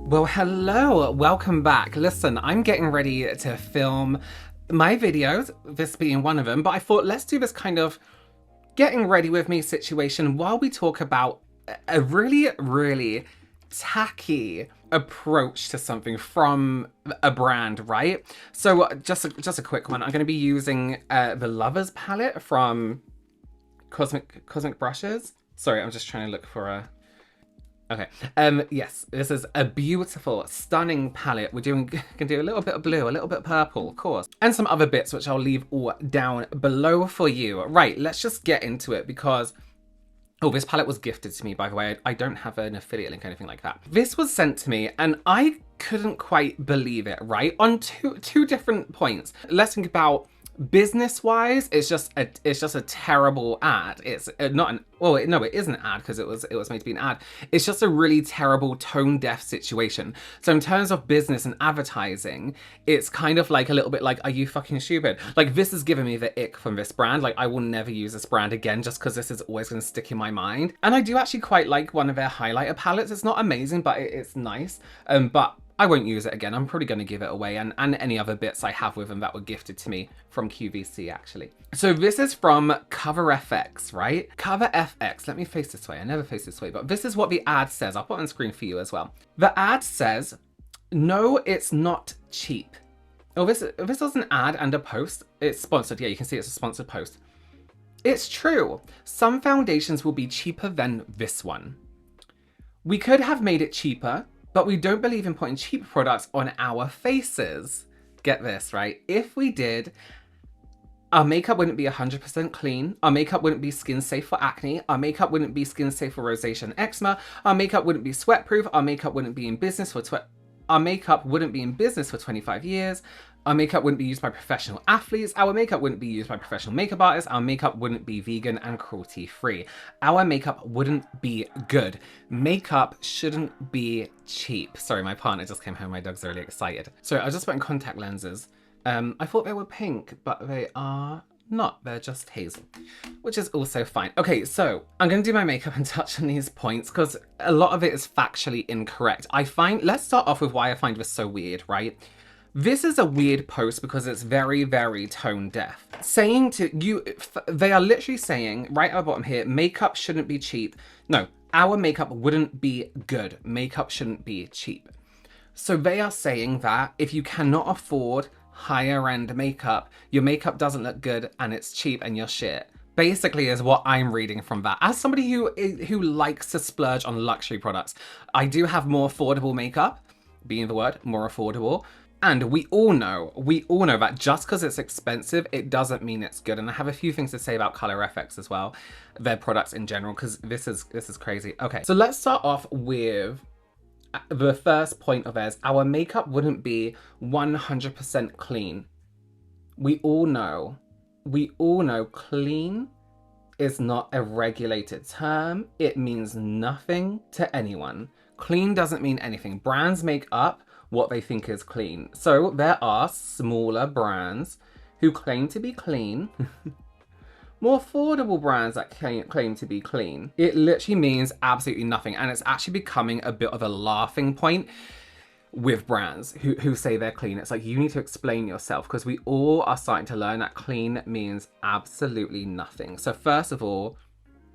Well, hello, welcome back. Listen, I'm getting ready to film my videos, this being one of them, but I thought let's do this kind of getting ready with me situation while we talk about a really tacky approach to something from a brand, right? So just a quick one. I'm going to be using the Lovers palette from Cosmic Brushes. Sorry, I'm just trying to look for a... Okay, yes, this is a beautiful, stunning palette. We're gonna do a little bit of blue, a little bit of purple, of course, and some other bits which I'll leave all down below for you. Right, let's just get into it because, oh, this palette was gifted to me, by the way. I don't have an affiliate link or anything like that. This was sent to me and I couldn't quite believe it, right? On two different points. Let's think about business-wise, it's just a terrible ad. It's not an, well, no, it isn't an ad because it was made to be an ad. It's just a really terrible tone-deaf situation. So in terms of business and advertising, it's kind of like a little bit like, are you fucking stupid? Like, this is giving me the ick from this brand. Like, I will never use this brand again just because this is always going to stick in my mind. And I do actually quite like one of their highlighter palettes. It's not amazing, but it's nice. But I won't use it again. I'm probably going to give it away and any other bits I have with them that were gifted to me from QVC, actually. So this is from Cover FX, right? Cover FX. Let me face this way. I never face this way, but this is what the ad says. I'll put it on screen for you as well. The ad says, no, it's not cheap. Oh, this was an ad and a post. It's sponsored. Yeah, you can see it's a sponsored post. It's true. Some foundations will be cheaper than this one. We could have made it cheaper, but we don't believe in putting cheap products on our faces. Get this, right? If we did, our makeup wouldn't be 100% clean. Our makeup wouldn't be skin safe for acne. Our makeup wouldn't be skin safe for rosacea and eczema. Our makeup wouldn't be sweat proof. Our makeup wouldn't be in business for 25 years. Our makeup wouldn't be used by professional athletes. Our makeup wouldn't be used by professional makeup artists. Our makeup wouldn't be vegan and cruelty-free. Our makeup wouldn't be good. Makeup shouldn't be cheap. Sorry, my partner just came home. My dog's really excited. So I just put in contact lenses. I thought they were pink, but they are not. They're just hazel, which is also fine. Okay, so I'm going to do my makeup and touch on these points because a lot of it is factually incorrect. Let's start off with why I find this so weird, right? This is a weird post because it's very tone deaf. Saying to you, they are literally saying right at the bottom here, makeup shouldn't be cheap. No, our makeup wouldn't be good. Makeup shouldn't be cheap. So they are saying that if you cannot afford higher end makeup, your makeup doesn't look good and it's cheap and you're shit. Basically is what I'm reading from that. As somebody who likes to splurge on luxury products, I do have more affordable makeup, being the word, more affordable. And we all know that just because it's expensive, it doesn't mean it's good. And I have a few things to say about Color FX as well, their products in general, because this is crazy. Okay, so let's start off with the first point of theirs. Our makeup wouldn't be 100% clean. We all know clean is not a regulated term. It means nothing to anyone. Clean doesn't mean anything. Brands make up what they think is clean. So there are smaller brands who claim to be clean, more affordable brands that claim to be clean. It literally means absolutely nothing. And it's actually becoming a bit of a laughing point with brands who say they're clean. It's like, you need to explain yourself because we all are starting to learn that clean means absolutely nothing. So first of all,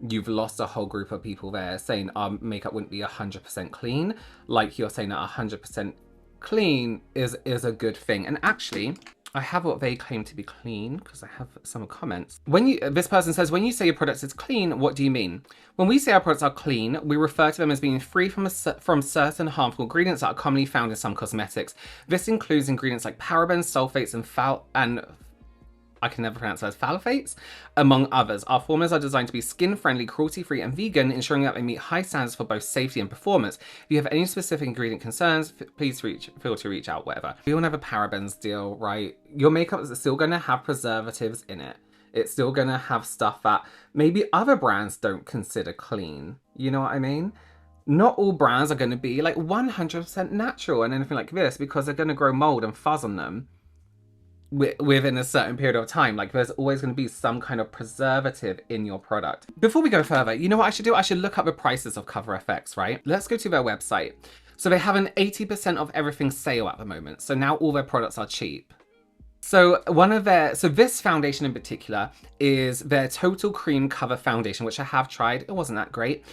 you've lost a whole group of people there saying our makeup wouldn't be 100% clean. Like you're saying that 100% clean is a good thing. And actually, I have what they claim to be clean because I have some comments. This person says, when you say your product is clean, what do you mean? When we say our products are clean, we refer to them as being free from certain harmful ingredients that are commonly found in some cosmetics. This includes ingredients like parabens, sulfates, and I can never pronounce those, phthalates, among others. Our formulas are designed to be skin-friendly, cruelty-free, and vegan, ensuring that they meet high standards for both safety and performance. If you have any specific ingredient concerns, please feel to reach out, whatever. We all know the parabens deal, right? Your makeup is still going to have preservatives in it. It's still going to have stuff that maybe other brands don't consider clean. You know what I mean? Not all brands are going to be like 100% natural and anything like this because they're going to grow mold and fuzz on them within a certain period of time. Like, there's always going to be some kind of preservative in your product. Before we go further, you know what I should do? I should look up the prices of Cover FX, right? Let's go to their website. So they have an 80% of everything sale at the moment. So now all their products are cheap. So this foundation in particular is their Total Cream Cover Foundation, which I have tried. It wasn't that great.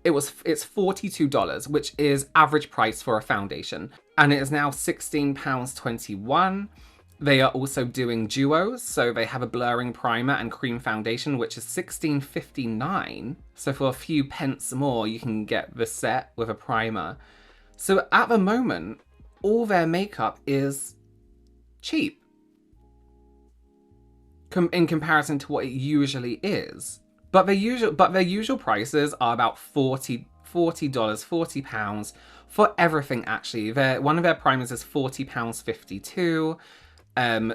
It's $42, which is average price for a foundation. And it is now £16.21. They are also doing duos, so they have a blurring primer and cream foundation, which is $16.59. So for a few pence more, you can get the set with a primer. So at the moment, all their makeup is cheap in comparison to what it usually is. But their usual prices are about $40, £40 for everything actually. One of their primers is £40.52.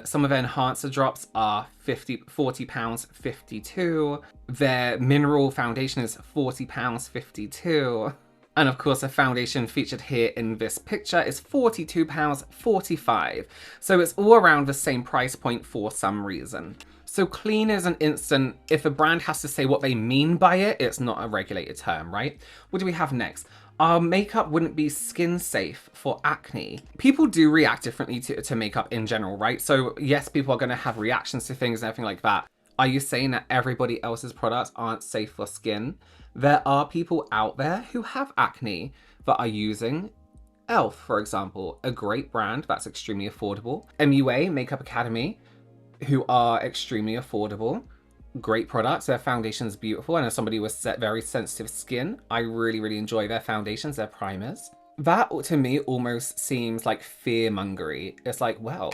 Some of their enhancer drops are £40.52. Their mineral foundation is £40.52. And of course, a foundation featured here in this picture is £42.45. So it's all around the same price point for some reason. So clean is an instant. If a brand has to say what they mean by it, it's not a regulated term, right? What do we have next? Our makeup wouldn't be skin safe for acne. People do react differently to makeup in general, right? So yes, people are going to have reactions to things and everything like that. Are you saying that everybody else's products aren't safe for skin? There are people out there who have acne that are using e.l.f., for example, a great brand that's extremely affordable. MUA, Makeup Academy, who are extremely affordable. Great products. Their foundation's beautiful, and as somebody with very sensitive skin, I really, really enjoy their foundations, their primers. That, to me, almost seems like fearmongery. It's like, well,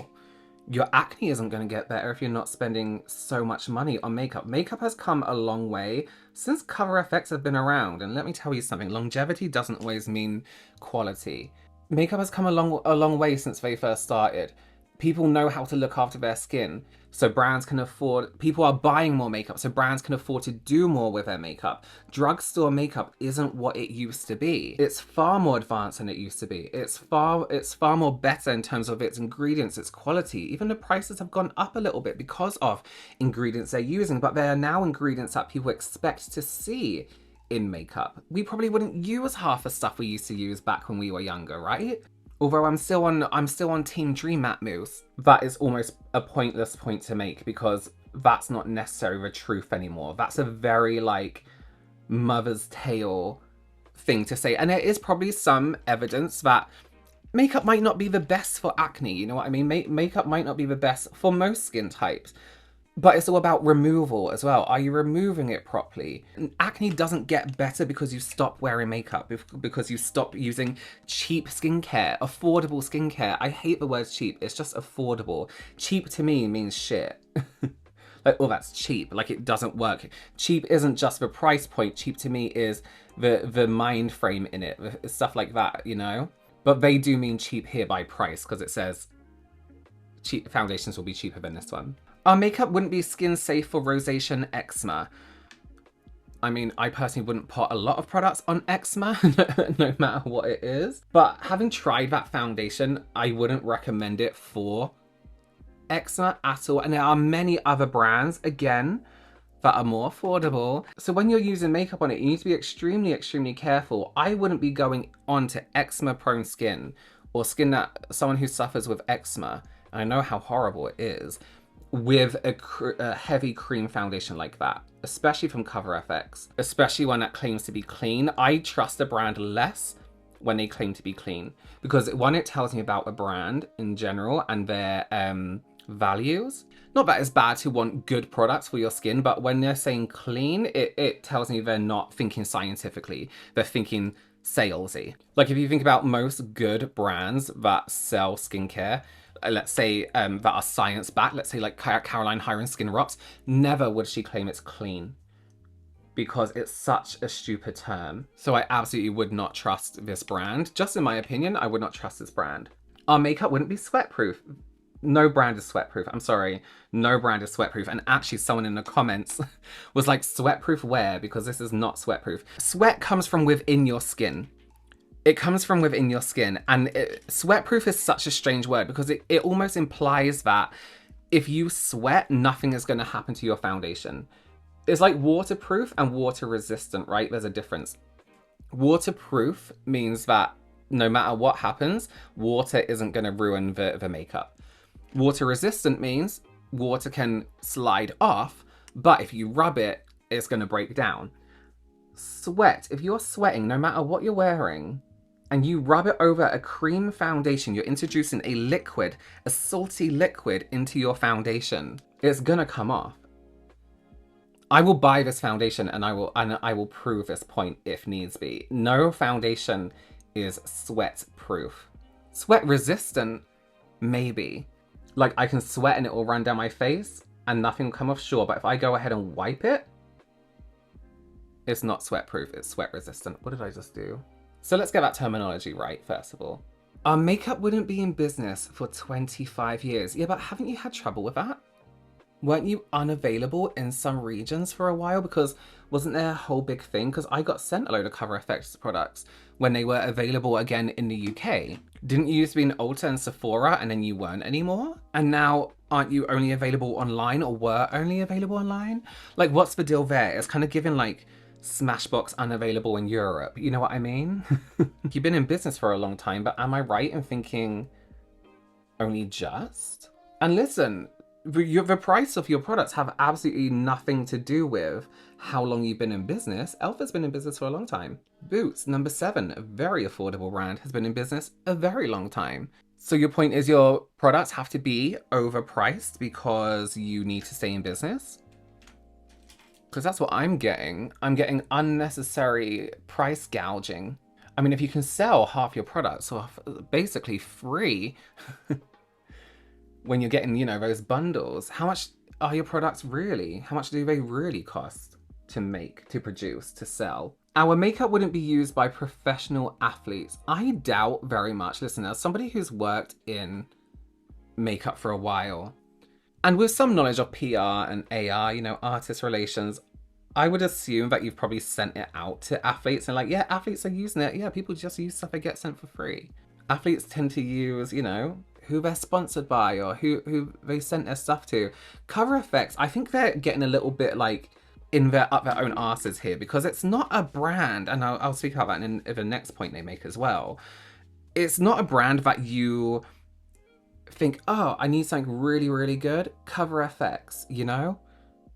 your acne isn't going to get better if you're not spending so much money on makeup. Makeup has come a long way since cover effects have been around, and let me tell you something, longevity doesn't always mean quality. Makeup has come a long way since they first started. People know how to look after their skin, so brands can afford, people are buying more makeup, so brands can afford to do more with their makeup. Drugstore makeup isn't what it used to be. It's far more advanced than it used to be. It's far more better in terms of its ingredients, its quality. Even the prices have gone up a little bit because of ingredients they're using, but they are now ingredients that people expect to see in makeup. We probably wouldn't use half the stuff we used to use back when we were younger, right? Although I'm still on Team Dream Matte Mousse. That is almost a pointless point to make because that's not necessarily the truth anymore. That's a very like mother's tale thing to say. And there is probably some evidence that makeup might not be the best for acne. You know what I mean? Makeup might not be the best for most skin types. But it's all about removal as well. Are you removing it properly? Acne doesn't get better because you stop wearing makeup, because you stop using cheap skincare, affordable skincare. I hate the word cheap. It's just affordable. Cheap to me means shit. Like, oh, that's cheap. Like, it doesn't work. Cheap isn't just the price point. Cheap to me is the mind frame in it, stuff like that, you know? But they do mean cheap here by price because it says cheap foundations will be cheaper than this one. Our makeup wouldn't be skin safe for rosacea and eczema. I mean, I personally wouldn't put a lot of products on eczema, no matter what it is. But having tried that foundation, I wouldn't recommend it for eczema at all. And there are many other brands, again, that are more affordable. So when you're using makeup on it, you need to be extremely, extremely careful. I wouldn't be going onto eczema-prone skin or skin that someone who suffers with eczema, and I know how horrible it is, with a heavy cream foundation like that, especially from Cover FX, especially one that claims to be clean. I trust a brand less when they claim to be clean because one, it tells me about a brand in general and their values. Not that it's bad to want good products for your skin, but when they're saying clean, it tells me they're not thinking scientifically. They're thinking salesy. Like if you think about most good brands that sell skincare, let's say that are science-backed, let's say like Caroline Hyren Skin Rocks, never would she claim it's clean because it's such a stupid term. So I absolutely would not trust this brand. Just in my opinion, I would not trust this brand. Our makeup wouldn't be sweat-proof. No brand is sweat-proof. I'm sorry. No brand is sweat-proof. And actually someone in the comments was like, sweat-proof where? Because this is not sweat-proof. Sweat comes from within your skin. It comes from within your skin, and sweat-proof is such a strange word because it almost implies that if you sweat, nothing is going to happen to your foundation. It's like waterproof and water resistant, right? There's a difference. Waterproof means that no matter what happens, water isn't going to ruin the makeup. Water resistant means water can slide off, but if you rub it, it's going to break down. Sweat, if you're sweating, no matter what you're wearing, and you rub it over a cream foundation, you're introducing a liquid, a salty liquid into your foundation, it's going to come off. I will buy this foundation and I will prove this point if needs be. No foundation is sweat proof. Sweat resistant, maybe. Like I can sweat and it will run down my face and nothing will come off, sure. But if I go ahead and wipe it, it's not sweat proof, it's sweat resistant. What did I just do? So let's get that terminology right, first of all. Our makeup wouldn't be in business for 25 years. Yeah, but haven't you had trouble with that? Weren't you unavailable in some regions for a while? Because wasn't there a whole big thing? Because I got sent a load of Cover FX products when they were available again in the UK. Didn't you used to be in Ulta and Sephora and then you weren't anymore? And now aren't you only available online or were only available online? Like what's the deal there? It's kind of giving like Smashbox unavailable in Europe. You know what I mean? You've been in business for a long time, but am I right in thinking only just? And listen, the price of your products have absolutely nothing to do with how long you've been in business. Elfa's been in business for a long time. Boots, number 7, a very affordable brand, has been in business a very long time. So your point is your products have to be overpriced because you need to stay in business? Because that's what I'm getting. I'm getting unnecessary price gouging. I mean, if you can sell half your products or basically free when you're getting, you know, those bundles, how much are your products really? How much do they really cost to make, to produce, to sell? Our makeup wouldn't be used by professional athletes. I doubt very much. Listen, as somebody who's worked in makeup for a while, and with some knowledge of PR and AR, you know, artist relations, I would assume that you've probably sent it out to athletes and like, yeah, athletes are using it. Yeah, people just use stuff they get sent for free. Athletes tend to use, you know, who they're sponsored by or who they sent their stuff to. Cover FX, I think they're getting a little bit like up their own asses here because it's not a brand, and I'll speak about that in the next point they make as well. It's not a brand that you think, oh, I need something really, really good. Cover FX, you know?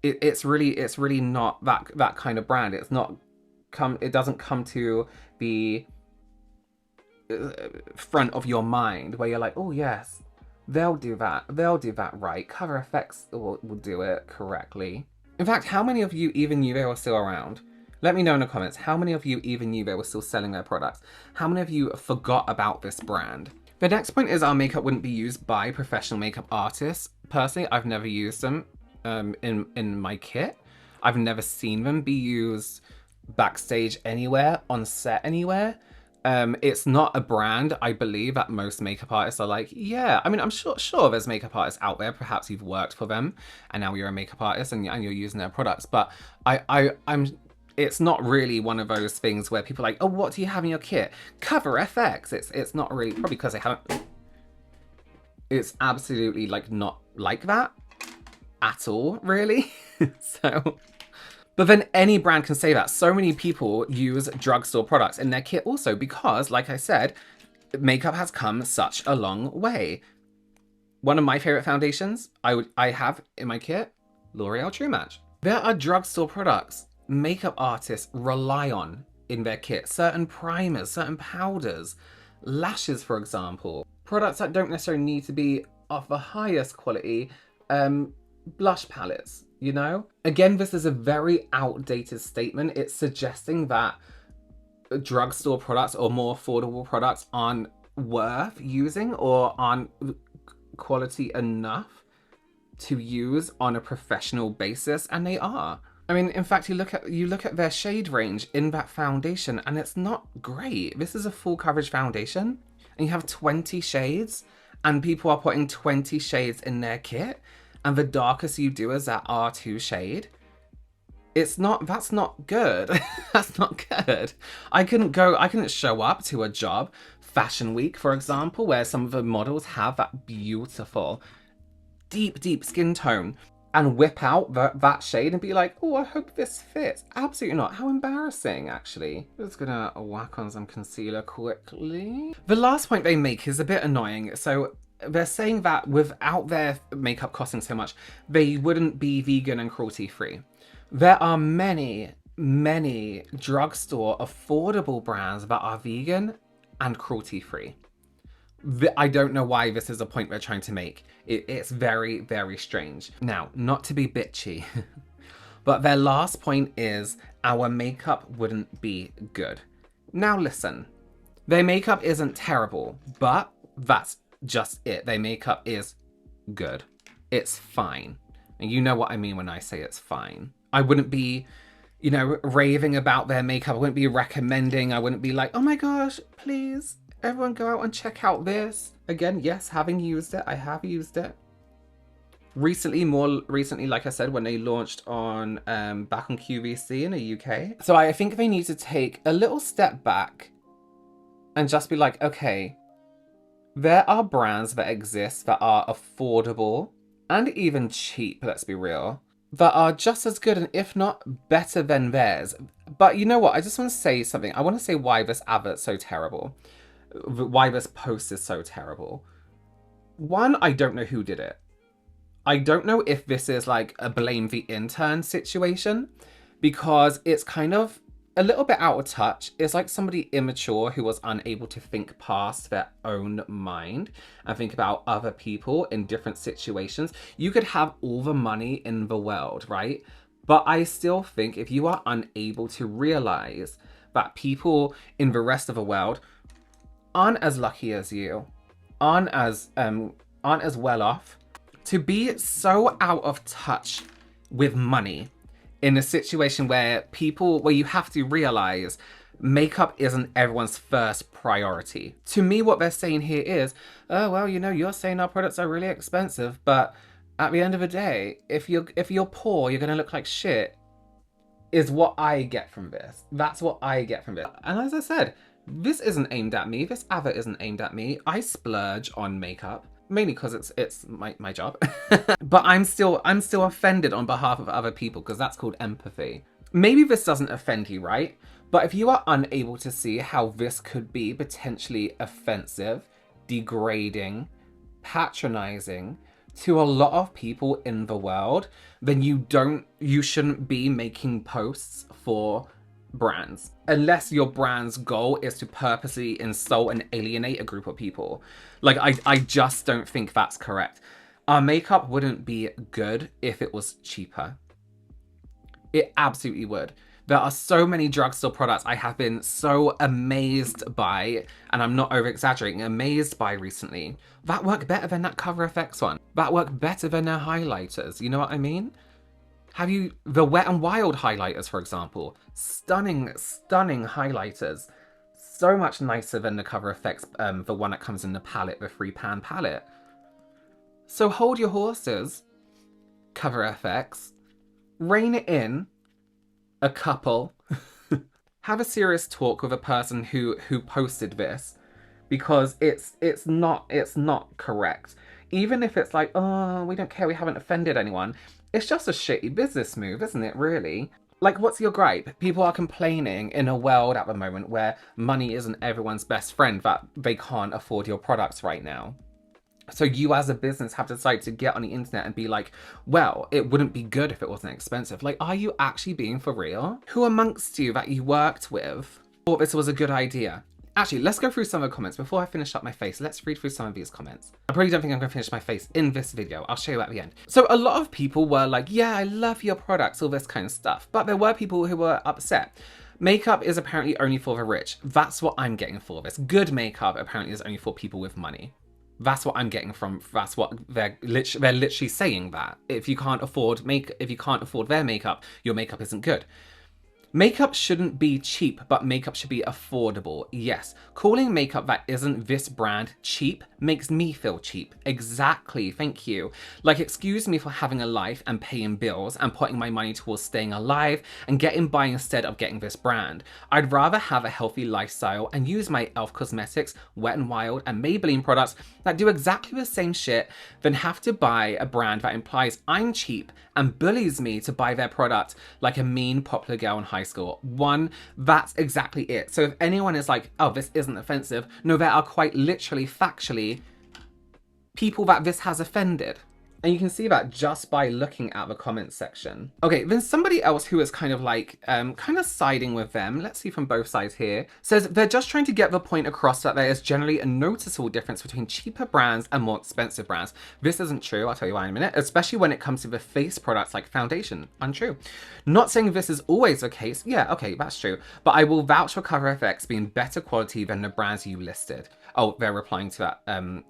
It's really not that kind of brand. It doesn't come to the front of your mind where you're like, oh yes, they'll do that right. Cover FX will do it correctly. In fact, how many of you even knew they were still around? Let me know in the comments. How many of you even knew they were still selling their products? How many of you forgot about this brand? The next point is our makeup wouldn't be used by professional makeup artists. Personally, I've never used them in my kit. I've never seen them be used backstage anywhere, on set anywhere. It's not a brand, I believe, that most makeup artists are like, yeah. I mean, I'm sure there's makeup artists out there. Perhaps you've worked for them and now you're a makeup artist and you're using their products. But it's not really one of those things where people are like, oh, what do you have in your kit? Cover FX. It's not really, probably because they haven't. It's absolutely like not like that at all, really. So. But then any brand can say that. So many people use drugstore products in their kit also because, like I said, makeup has come such a long way. One of my favorite foundations I have in my kit, L'Oreal True Match. There are drugstore products makeup artists rely on in their kit. Certain primers, certain powders, lashes, for example. Products that don't necessarily need to be of the highest quality, blush palettes. You know, again, this is a very outdated statement. It's suggesting that drugstore products or more affordable products aren't worth using or aren't quality enough to use on a professional basis, and they are. I mean, in fact, you look at their shade range in that foundation, and it's not great. This is a full coverage foundation, and you have 20 shades, and people are putting 20 shades in their kit. And the darkest you do is that R2 shade. That's not good. That's not good. I couldn't show up to a job, Fashion Week, for example, where some of the models have that beautiful, deep skin tone and whip out that shade and be like, oh, I hope this fits. Absolutely not. How embarrassing, actually. Just gonna whack on some concealer quickly. The last point they make is a bit annoying. So they're saying that without their makeup costing so much, they wouldn't be vegan and cruelty-free. There are many drugstore affordable brands that are vegan and cruelty-free. I don't know why this is a point they're trying to make. It's very, very strange. Now, not to be bitchy, but their last point is our makeup wouldn't be good. Now listen, their makeup isn't terrible, but that's just it. Their makeup is good. It's fine. And you know what I mean when I say it's fine. I wouldn't be, you know, raving about their makeup. I wouldn't be recommending. I wouldn't be like, oh my gosh, please, everyone go out and check out this. Again, yes, having used it, I have used it. Recently, more recently, like I said, when they launched on, back on QVC in the UK. So I think they need to take a little step back and just be like, okay, there are brands that exist that are affordable and even cheap, let's be real, that are just as good and if not better than theirs. But you know what? I just want to say something. I want to say why this advert's so terrible. Why this post is so terrible. One, I don't know who did it. I don't know if this is like a blame the intern situation, because it's kind of a little bit out of touch. It's like somebody immature who was unable to think past their own mind and think about other people in different situations. You could have all the money in the world, right? But I still think if you are unable to realize that people in the rest of the world aren't as lucky as you, aren't as well off, to be so out of touch with money in a situation where you have to realize makeup isn't everyone's first priority. To me, what they're saying here is, oh, well, you know, you're saying our products are really expensive, but at the end of the day, if you're poor, you're gonna look like shit, is what I get from this. That's what I get from it. And as I said, this isn't aimed at me. This advert isn't aimed at me. I splurge on makeup. Mainly because it's my job. But I'm still offended on behalf of other people, because that's called empathy. Maybe this doesn't offend you, right? But if you are unable to see how this could be potentially offensive, degrading, patronizing to a lot of people in the world, then you shouldn't be making posts for brands, unless your brand's goal is to purposely insult and alienate a group of people. Like, I just don't think that's correct. Our makeup wouldn't be good if it was cheaper. It absolutely would. There are so many drugstore products I have been so amazed by, and I'm not over exaggerating, amazed by recently, that work better than that Cover FX one. That work better than their highlighters. You know what I mean? The Wet n Wild highlighters, for example. Stunning highlighters. So much nicer than the Cover FX, the one that comes in the palette, the 3-pan palette. So hold your horses, Cover FX. Rein it in, a couple. Have a serious talk with a person who posted this, because it's not correct. Even if it's like, oh, we don't care, we haven't offended anyone. It's just a shitty business move, isn't it, really? Like, what's your gripe? People are complaining in a world at the moment where money isn't everyone's best friend, that they can't afford your products right now. So you as a business have decided to get on the internet and be like, well, it wouldn't be good if it wasn't expensive. Like, are you actually being for real? Who amongst you that you worked with thought this was a good idea? Actually, let's go through some of the comments. Before I finish up my face, let's read through some of these comments. I probably don't think I'm going to finish my face in this video. I'll show you at the end. So a lot of people were like, yeah, I love your products, all this kind of stuff. But there were people who were upset. Makeup is apparently only for the rich. That's what I'm getting for this. Good makeup apparently is only for people with money. That's what I'm getting from, that's what they're literally saying, that if you can't afford their makeup, your makeup isn't good. Makeup shouldn't be cheap, but makeup should be affordable. Yes, calling makeup that isn't this brand cheap makes me feel cheap. Exactly, thank you. Like, excuse me for having a life and paying bills and putting my money towards staying alive and getting by instead of getting this brand. I'd rather have a healthy lifestyle and use my e.l.f. Cosmetics, Wet n Wild and Maybelline products that do exactly the same shit than have to buy a brand that implies I'm cheap and bullies me to buy their product like a mean popular girl in high school. That's exactly it. So if anyone is like, oh, this isn't offensive, no, there are quite literally, factually, people that this has offended. And you can see that just by looking at the comments section. Okay, then somebody else who is kind of like, kind of siding with them, let's see from both sides here, says they're just trying to get the point across that there is generally a noticeable difference between cheaper brands and more expensive brands. This isn't true, I'll tell you why in a minute, especially when it comes to the face products like foundation. Untrue. Not saying this is always the case, yeah, okay, that's true, but I will vouch for Cover FX being better quality than the brands you listed. Oh, they're replying to that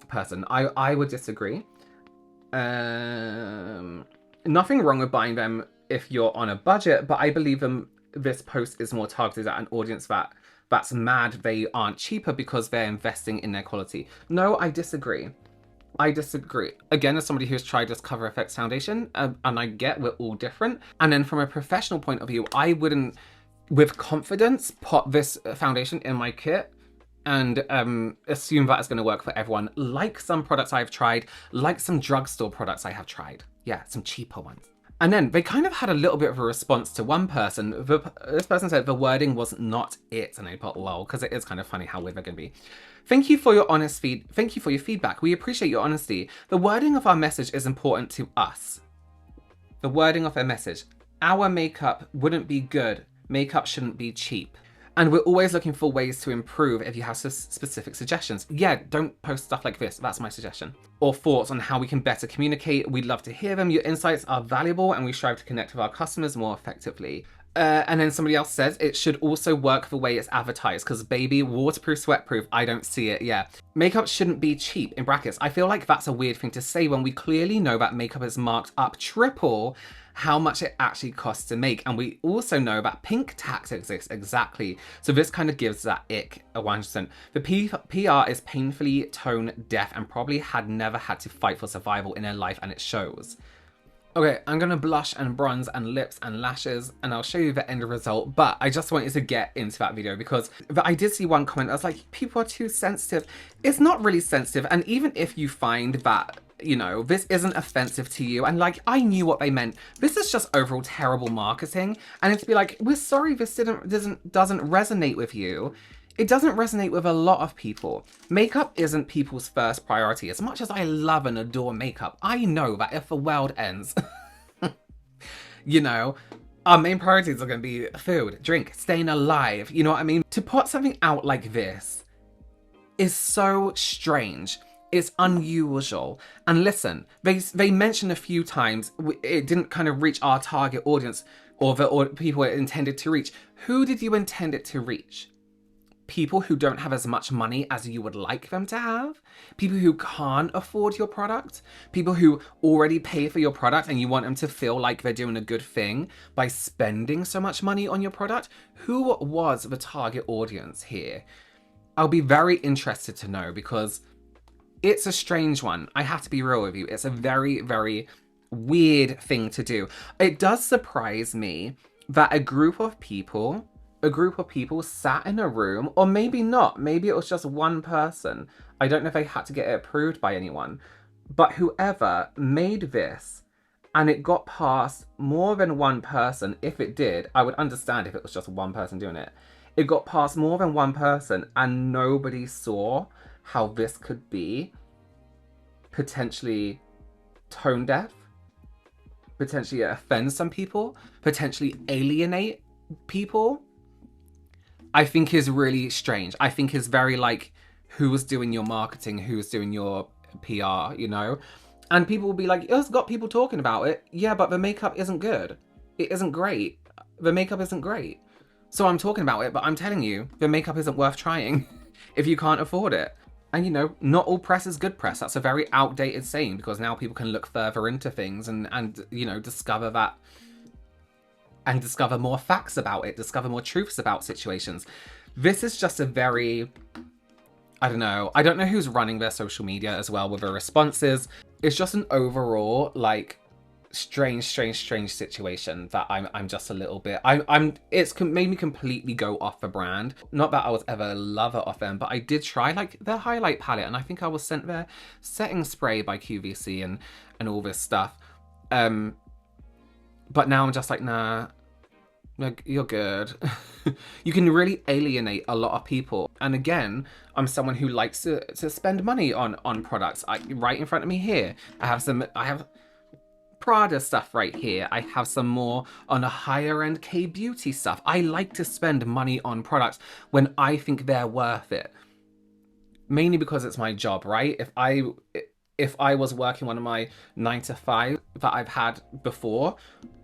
person. I would disagree. Nothing wrong with buying them if you're on a budget, but I believe this post is more targeted at an audience that's mad they aren't cheaper because they're investing in their quality. No, I disagree. I disagree. Again, as somebody who's tried this Cover FX foundation, and I get we're all different. And then from a professional point of view, I wouldn't, with confidence, put this foundation in my kit and assume that it's going to work for everyone, like some products I've tried, like some drugstore products I have tried. Yeah, some cheaper ones. And then they kind of had a little bit of a response to one person. This person said the wording was not it, and I thought, lol, because it is kind of funny how weird they're going to be. Thank you for your thank you for your feedback. We appreciate your honesty. The wording of our message is important to us. The wording of our message. Our makeup wouldn't be good. Makeup shouldn't be cheap. And we're always looking for ways to improve if you have specific suggestions. Yeah, don't post stuff like this. That's my suggestion. Or thoughts on how we can better communicate. We'd love to hear them. Your insights are valuable and we strive to connect with our customers more effectively. And then somebody else says it should also work the way it's advertised because baby, waterproof, sweatproof, I don't see it. Yeah. Makeup shouldn't be cheap, in brackets. I feel like that's a weird thing to say when we clearly know that makeup is marked up triple how much it actually costs to make. And we also know that pink tax exists, exactly. So this kind of gives that ick 100%. The PR is painfully tone deaf and probably had never had to fight for survival in her life, and it shows. Okay, I'm gonna blush and bronze and lips and lashes and I'll show you the end result, but I just wanted to get into that video because I did see one comment, I was like, people are too sensitive. It's not really sensitive, and even if you find that, you know, this isn't offensive to you, and like, I knew what they meant. This is just overall terrible marketing, and it's to be like, we're sorry this doesn't resonate with you. It doesn't resonate with a lot of people. Makeup isn't people's first priority. As much as I love and adore makeup, I know that if the world ends, you know, our main priorities are going to be food, drink, staying alive. You know what I mean? To put something out like this is so strange. It's unusual. And listen, they mentioned a few times it didn't kind of reach our target audience or the people it intended to reach. Who did you intend it to reach? People who don't have as much money as you would like them to have? People who can't afford your product? People who already pay for your product and you want them to feel like they're doing a good thing by spending so much money on your product? Who was the target audience here? I'll be very interested to know because it's a strange one. I have to be real with you. It's a very, very weird thing to do. It does surprise me that a group of people sat in a room, or maybe not, maybe it was just one person. I don't know if they had to get it approved by anyone, but whoever made this and it got past more than one person, if it did, I would understand if it was just one person doing it. It got past more than one person and nobody saw how this could be potentially tone deaf, potentially offend some people, potentially alienate people. I think is really strange. I think is very like, who's doing your marketing, who's doing your PR, you know? And people will be like, oh, it's got people talking about it. Yeah, but the makeup isn't good. It isn't great. The makeup isn't great. So I'm talking about it, but I'm telling you, the makeup isn't worth trying if you can't afford it. And you know, not all press is good press. That's a very outdated saying because now people can look further into things and you know, discover that and discover more facts about it, discover more truths about situations. This is just a very, I don't know who's running their social media as well with their responses. It's just an overall like strange situation that I'm just a little bit, it's made me completely go off the brand. Not that I was ever a lover of them, but I did try like their highlight palette, and I think I was sent their setting spray by QVC and all this stuff. But now I'm just like, nah, you're good. You can really alienate a lot of people. And again, I'm someone who likes to spend money on products. Right in front of me here, I have Prada stuff right here. I have some more on a higher end KBeauty stuff. I like to spend money on products when I think they're worth it. Mainly because it's my job, right? If I was working one of my 9 to 5 that I've had before,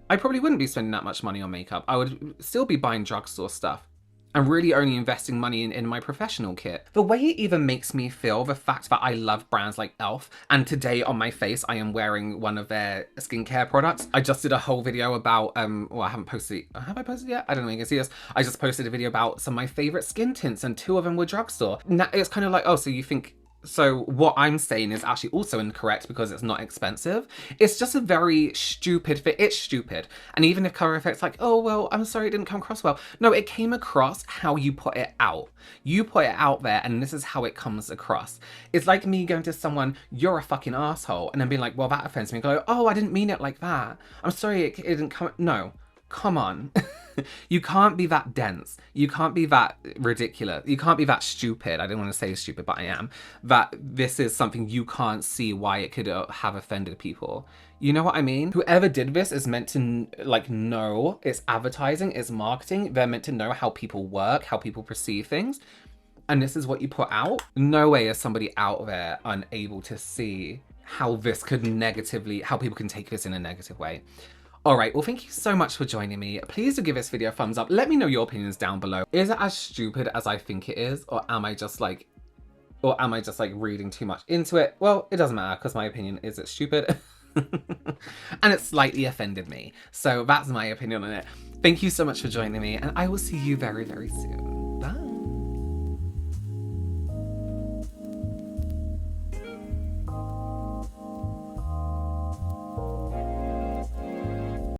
I probably wouldn't be spending that much money on makeup. I would still be buying drugstore stuff. I'm really only investing money in my professional kit. The way it even makes me feel, the fact that I love brands like e.l.f. and today on my face I am wearing one of their skincare products. I just did a whole video about, well, I haven't posted it. Have I posted it yet? I don't know if you can see this. I just posted a video about some of my favorite skin tints, and 2 of them were drugstore. Now, it's kind of like, oh, so you think, so what I'm saying is actually also incorrect because it's not expensive. It's just a very stupid fit. It's stupid. And even if Color Effect's like, oh, well, I'm sorry it didn't come across well. No, it came across how you put it out. You put it out there and this is how it comes across. It's like me going to someone, you're a fucking asshole, and then being like, well, that offends me. And go, oh, I didn't mean it like that. I'm sorry it didn't come. No, come on. You can't be that dense. You can't be that ridiculous. You can't be that stupid. I didn't want to say stupid, but I am. That this is something you can't see why it could have offended people. You know what I mean? Whoever did this is meant to like know it's advertising, it's marketing. They're meant to know how people work, how people perceive things. And this is what you put out. No way is somebody out there unable to see how this could negatively, how people can take this in a negative way. All right, well, thank you so much for joining me. Please do give this video a thumbs up. Let me know your opinions down below. Is it as stupid as I think it is? Or am I just like reading too much into it? Well, it doesn't matter because my opinion is it's stupid. And it slightly offended me. So that's my opinion on it. Thank you so much for joining me, and I will see you very, very soon.